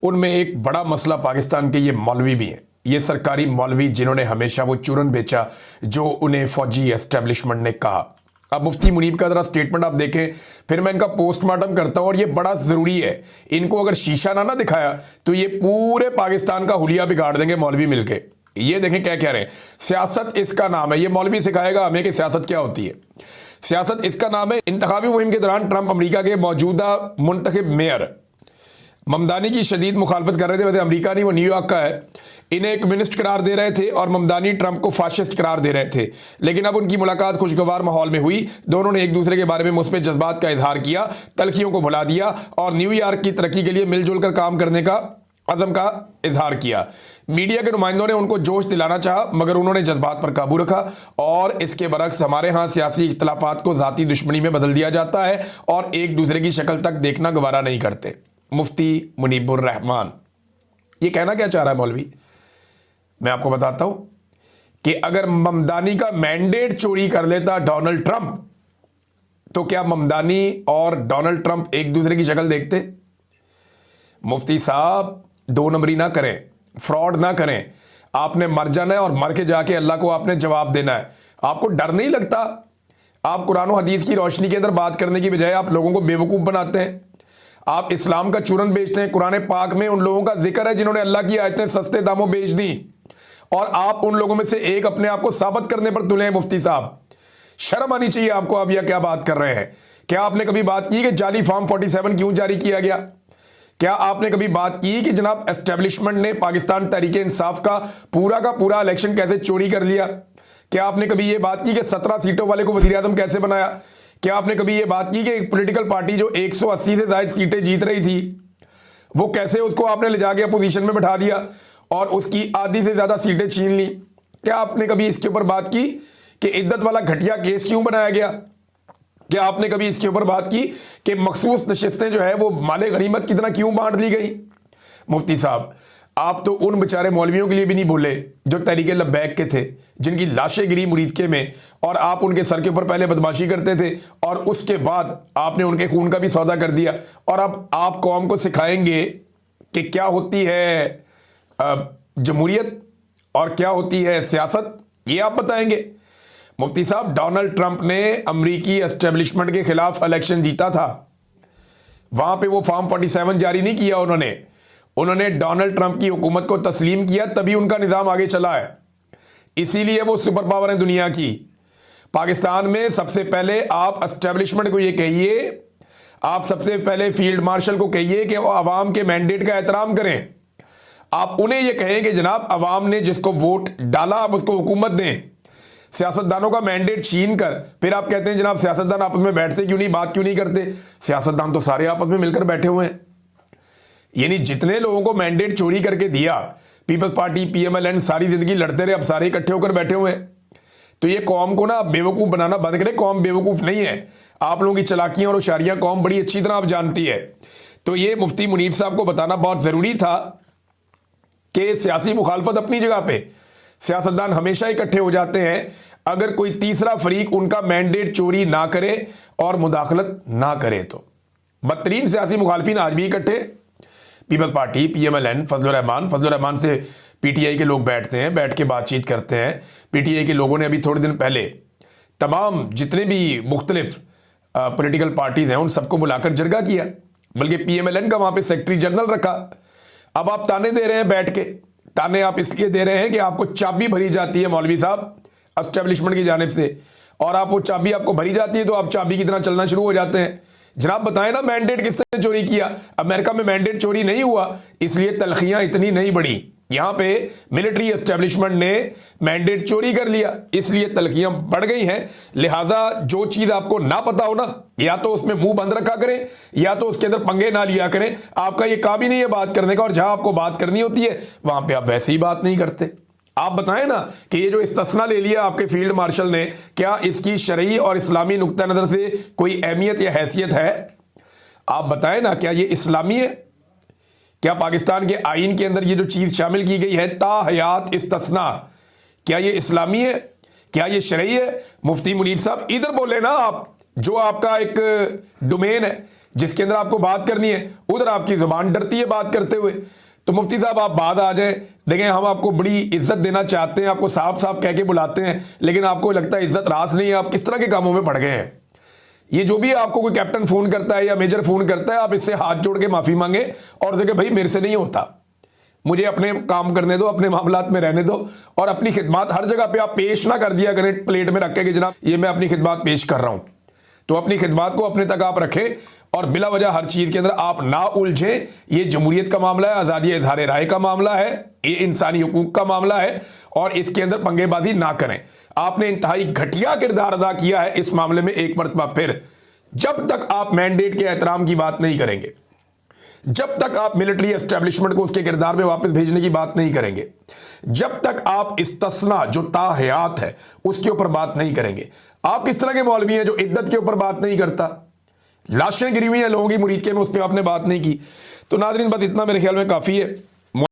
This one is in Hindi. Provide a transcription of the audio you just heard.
उनमें एक बड़ा मसला पाकिस्तान के ये मौलवी भी हैं, ये सरकारी मौलवी जिन्होंने हमेशा वो चूरन बेचा जो उन्हें फौजी एस्टेब्लिशमेंट ने कहा। अब मुफ्ती मुनीब का जरा स्टेटमेंट आप देखें, फिर मैं इनका पोस्टमार्टम करता हूं और ये बड़ा ज़रूरी है। इनको अगर शीशा ना दिखाया तो ये पूरे पाकिस्तान का हुलिया बिगाड़ देंगे मौलवी मिलके। ये देखें क्या कह रहे हैं, सियासत इसका नाम है। ये मौलवी सिखाएगा हमें कि सियासत क्या होती है। सियासत इसका नाम है। इंतखाबी मुहिम के दौरान ट्रंप अमेरिका के मौजूदा मुंतखब मेयर ममदानी की शदीद मुखालफत कर रहे थे। वैसे अमेरिका नहीं, वो न्यूयॉर्क का है। इन्हें कम्युनिस्ट करार दे रहे थे और ममदानी ट्रंप को फाशिस्ट करार दे रहे थे। लेकिन अब उनकी मुलाकात खुशगवार माहौल में हुई। दोनों ने एक दूसरे के बारे में मुस्बित जज्बात का इजहार किया, तलखियों को भुला दिया और न्यूयॉर्क की तरक्की के लिए मिलजुल कर काम करने का अज़म का इजहार किया। मीडिया के नुमाइंदों ने उनको जोश दिलाना चाहा, मगर उन्होंने जज्बात पर काबू रखा। और इसके बरक्स हमारे यहाँ सियासी इख्तलाफात को ज़ाती दुश्मनी में बदल दिया जाता है और एक दूसरे की शक्ल तक देखना गवारा नहीं करते। मुफ्ती मुनीबुर रहमान ये कहना क्या चाह रहा है मौलवी, मैं आपको बताता हूं कि अगर ममदानी का मैंडेट चोरी कर लेता डोनाल्ड ट्रंप, तो क्या ममदानी और डोनाल्ड ट्रंप एक दूसरे की शक्ल देखते? मुफ्ती साहब, दो नंबरी ना करें, फ्रॉड ना करें। आपने मर जाना है और मर के जाके अल्लाह को आपने जवाब देना है। आपको डर नहीं लगता? आप कुरान और हदीस की रोशनी के अंदर बात करने की बजाय आप लोगों को बेवकूफ़ बनाते हैं। आप इस्लाम का चूरन बेचते हैं। कुरान पाक में उन लोगों का जिक्र है जिन्होंने अल्लाह की आयतें सस्ते दामों बेच दी, और आप उन लोगों में से एक अपने आप को साबित करने पर तुले हैं। मुफ्ती साहब, शर्म आनी चाहिए आपको। आप यह क्या बात कर रहे हैं? क्या आपने कभी बात की कि जाली फॉर्म 47 क्यों जारी किया गया? क्या आपने कभी बात की कि जनाब एस्टेब्लिशमेंट ने पाकिस्तान तहरीक इंसाफ का पूरा इलेक्शन कैसे चोरी कर लिया? क्या आपने कभी यह बात की कि 17 सीटों वाले को वजीर आज़म कैसे बनाया? क्या आपने कभी यह बात की कि एक पॉलिटिकल पार्टी जो 180 से ज्यादा सीटें जीत रही थी, वो कैसे उसको आपने ले जाके अपोजिशन में बैठा दिया और उसकी आधी से ज्यादा सीटें छीन ली? क्या आपने कभी इसके ऊपर बात की कि इद्दत वाला घटिया केस क्यों बनाया गया? क्या आपने कभी इसके ऊपर बात की कि मखसूस नशिस्तें जो है वो माले गनीमत की तरह क्यों बांट दी गई? मुफ्ती साहब, आप तो उन बेचारे मौलवियों के लिए भी नहीं बोले जो तहरीक लब्बैक के थे, जिनकी लाशें गिरी मुरीदके में, और आप उनके सर के ऊपर पहले बदमाशी करते थे और उसके बाद आपने उनके खून का भी सौदा कर दिया। और अब आप कौम को सिखाएंगे कि क्या होती है जमहूरियत और क्या होती है सियासत, ये आप बताएंगे। मुफ्ती साहब, डोनाल्ड ट्रंप ने अमरीकी एस्टेब्लिशमेंट के खिलाफ इलेक्शन जीता था। वहां पे वो फॉर्म 47 जारी नहीं किया उन्होंने डोनाल्ड ट्रंप की हुकूमत को तस्लीम किया, तभी उनका निज़ाम आगे चला है। इसीलिए वो सुपर पावर है दुनिया की। पाकिस्तान में सबसे पहले आप एस्टेब्लिशमेंट को ये कहिए, आप सबसे पहले फील्ड मार्शल को कहिए कि वो अवाम के मैंडेट का एहतराम करें। आप उन्हें ये कहें कि जनाब अवाम ने जिसको वोट डाला आप उसको हुकूमत दें। सियासतदानों का मैंडेट छीन कर फिर आप कहते हैं जनाब सियासतदान आपस में बैठते क्यों नहीं, बात क्यों नहीं करते? सियासतदान तो सारे आपस में मिलकर बैठे हुए हैं। यानी जितने लोगों को मैंडेट चोरी करके दिया, पीपल्स पार्टी, PMLN, सारी जिंदगी लड़ते रहे, अब सारे इकट्ठे होकर बैठे हुए हैं। तो ये कौम को ना बेवकूफ़ बनाना बंद करें। कौम बेवकूफ़ नहीं है। आप लोगों की चालाकियां और होशियारियां कौम बड़ी अच्छी तरह आप जानती है। तो ये मुफ्ती मुनीब साहब को बताना बहुत ज़रूरी था कि सियासी मुखालफत अपनी जगह पे, सियासतदान हमेशा इकट्ठे हो जाते हैं अगर कोई तीसरा फरीक उनका मैंडेट चोरी ना करे और मुदाखलत ना करे। तो बदतरीन सियासी मुखालफिन आज भी इकट्ठे, पीपल्स पार्टी, PMLN, फजलुर रहमान से PTI के लोग बैठते हैं, बैठ के बातचीत करते हैं। PTI के लोगों ने अभी थोड़े दिन पहले तमाम जितने भी मुख्तलिफ पॉलिटिकल पार्टीज हैं उन सबको बुलाकर जरगा किया, बल्कि PMLN का वहाँ पे सेक्रेटरी जनरल रखा। अब आप ताने दे रहे हैं बैठ के। ताने आप इसलिए दे रहे हैं कि आपको चाबी भरी जाती है मौलवी साहब एस्टेब्लिशमेंट की जानिब से, और आप वो चाबी आपको भरी जाती है तो आप चाबी की तरह चलना शुरू हो जाते हैं। जनाब बताएं ना मैंडेट किसने चोरी किया? अमेरिका में मैंडेट चोरी नहीं हुआ, इसलिए तलखियां इतनी नहीं बढ़ी। यहां पे मिलिट्री एस्टेब्लिशमेंट ने मैंडेट चोरी कर लिया, इसलिए तलखियां बढ़ गई हैं। लिहाजा जो चीज आपको ना पता हो ना, या तो उसमें मुंह बंद रखा करें या तो उसके अंदर पंगे ना लिया करें। आपका ये काम ही नहीं है बात करने का, और जहां आपको बात करनी होती है वहां पे आप वैसे ही बात नहीं करते। आप बताएं ना कि ये जो इस्तिस्ना ले लिया आपके फील्ड मार्शल ने, क्या इसकी शरई और इस्लामी नुक्ता नज़र से कोई अहमियत या हैसियत है? आप बताएं ना, क्या ये इस्लामी है? क्या पाकिस्तान के आइन के अंदर ये जो चीज़ शामिल की गई है ताहयात इस्तिस्ना, क्या ये इस्लामी है? क्या ये शरई है? मुफ्ती मुनीब साहब इधर बोले ना आप, जो आपका एक डोमेन है जिसके अंदर आपको बात करनी है, उधर आपकी जुबान डरती है बात करते हुए। तो मुफ्ती साहब आप बात आ जाए, देखें हम आपको बड़ी इज्जत देना चाहते हैं, आपको साफ साफ कह के बुलाते हैं, लेकिन आपको लगता है इज्जत रास नहीं है, आप किस तरह के कामों में पड़ गए हैं। ये जो भी आपको कोई कैप्टन फोन करता है या मेजर फोन करता है, आप इससे हाथ जोड़ के माफी मांगे और देखें भाई मेरे से नहीं होता, मुझे अपने काम करने दो, अपने मामलात में रहने दो, और अपनी खिदमत हर जगह पे आप पेश ना कर दिया करें प्लेट में रख के कि जनाब ये मैं अपनी खिदमत पेश कर रहा हूं। तो अपनी खिदमत को अपने तक आप रखें और बिला वजह हर चीज के अंदर आप ना उलझें। ये जमहूरियत का मामला है, आज़ादी इज़हार राय का मामला है, ये इंसानी हुकूक का मामला है, और इसके अंदर पंगेबाजी ना करें। आपने इंतहाई घटिया किरदार अदा किया है इस मामले में एक मरतबा फिर। जब तक आप मैंडेट के एहतराम की बात नहीं करेंगे, जब तक आप मिलिट्री एस्टेब्लिशमेंट को उसके किरदार में वापस भेजने की बात नहीं करेंगे, जब तक आप इस्तिस्ना जो ताहयात है उसके ऊपर बात नहीं करेंगे। आप किस तरह के मौलवी हैं जो इद्दत के ऊपर बात नहीं करता? लाशें गिरी हुई हैं लोगों की मुरीद के में, उस पर आपने बात नहीं की। तो नाज़रीन बस इतना मेरे ख्याल में काफ़ी है।